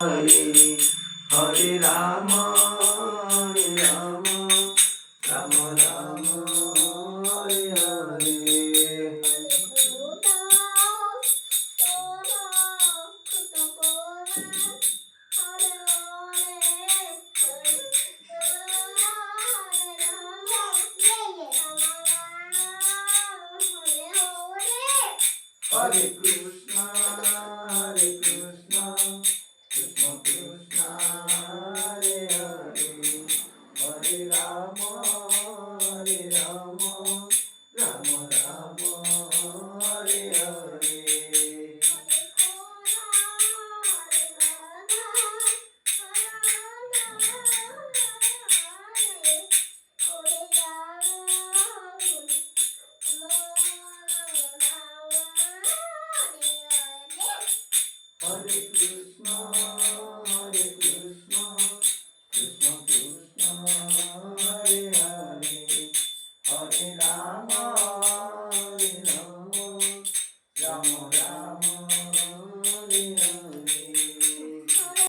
Hare Hare Rama Hare Rama Rama Rama Hare Hare Hare Krishna, Hare Krishna, Krishna Krishna, Hare Hare, Hare Rama, Hare Rama, Rama Rama, Hare Hare. Hare Krishna, Hare Krishna, Krishna Krishna, Hare Hare, Hare Rama, Hare Rama, Rama Rama.